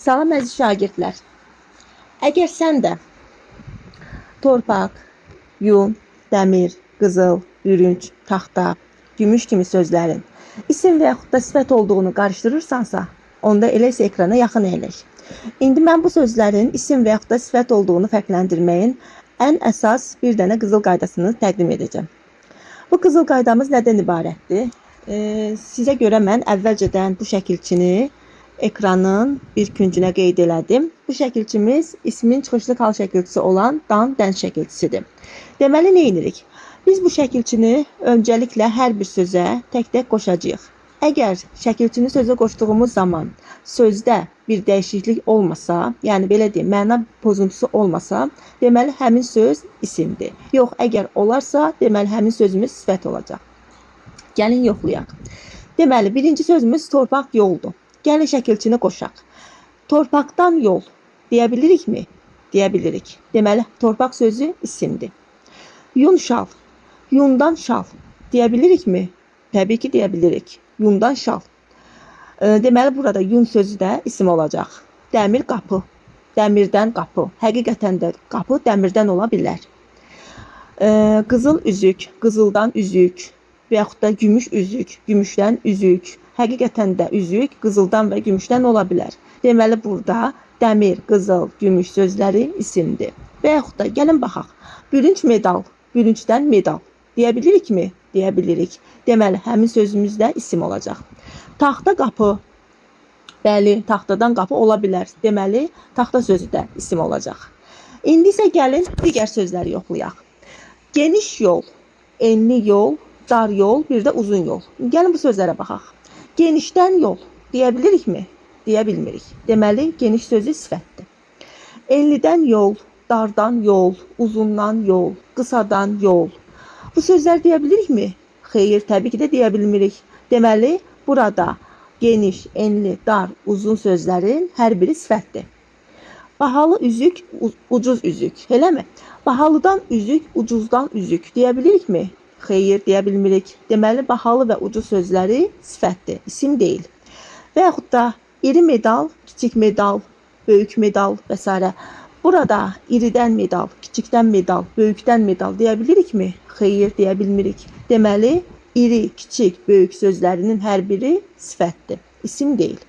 Salam əziz şagirdlər. Əgər sən də torpaq, yun, dəmir, qızıl, bürünc, taxta, gümüş kimi sözlərin isim və yaxud da sifət olduğunu qarışdırırsansa, onda elə isə ekrana yaxın əyləş. İndi mən bu sözlərin isim və yaxud da sifət olduğunu fərqləndirməyin ən əsas bir dənə qızıl qaydasını təqdim edəcəm. Bu qızıl qaydamız nədən ibarətdir? Sizə görə mən əvvəlcədən bu şəkilçini ekranın bir küncünə qeyd elədim. Bu şəkilçimiz ismin çıxışlı hal şəkilçisi olan dan dən şəkilçisidir. Deməli, nə edirik? Biz bu şəkilçini öncəliklə hər bir sözə tək-tək qoşacağıq. Əgər şəkilçini sözə qoşduğumuz zaman sözdə bir dəyişiklik olmasa, yəni belə deyim, məna pozuntusu olmasa, deməli həmin söz isimdir. Yox, əgər olarsa, deməli həmin sözümüz sifət olacaq. Gəlin yoxlayaq. Deməli, birinci sözümüz torpaq yoldur. Gəlin şəkilçini qoşaq. Torpaqdan yol deyə bilirikmi? Deyə bilirik. Deməli, torpaq sözü isimdir. Yun şal, yundan şal deyə bilirikmi? Təbii ki, deyə bilirik. Yundan şal. Deməli, burada yun sözü də isim olacaq. Dəmir qapı, dəmirdən qapı. Həqiqətən də qapı dəmirdən ola bilər. Qızıl üzük, qızıldan üzük və yaxud da gümüş üzük, gümüşdən üzük. Həqiqətən də üzük qızıldan və gümüşdən ola bilər. Deməli, burada dəmir, qızıl, gümüş sözləri isimdir. Və yaxud da gəlin baxaq. Bürünc medal, bürüncdən medal. Deyə bilirikmi? Deyə bilirik. Deməli, həmin sözümüz də isim olacaq. Taxta qapı. Bəli, taxtadan qapı ola bilər. Deməli, taxta sözü də isim olacaq. İndi isə gəlin digər sözləri yoxlayaq. Geniş yol, enli yol, dar yol, bir də uzun yol. Gəlin bu sözlərə baxaq. Genişdən yol deyə bilirikmi? Deyə bilmirik. Deməli, geniş sözü sifətdir. Enlidən yol, dardan yol, uzundan yol, qısadan yol. Bu sözlər deyə bilirikmi? Xeyr, təbii ki də deyə bilmirik. Deməli, burada geniş, enli, dar, uzun sözlərin hər biri sifətdir. Bahalı üzük, ucuz üzük. Eləmi? Bahalıdan üzük, ucuzdan üzük deyə bilirikmi? Xeyr, deyə bilmirik. Deməli, bahalı və ucuz sözləri sifətdir, isim deyil. Və yaxud da iri medal, kiçik medal, böyük medal və s. Burada iridən medal, kiçikdən medal, böyükdən medal deyə bilirikmi? Xeyr, deyə bilmirik. Deməli, iri, kiçik, böyük sözlərinin hər biri sifətdir, isim deyil.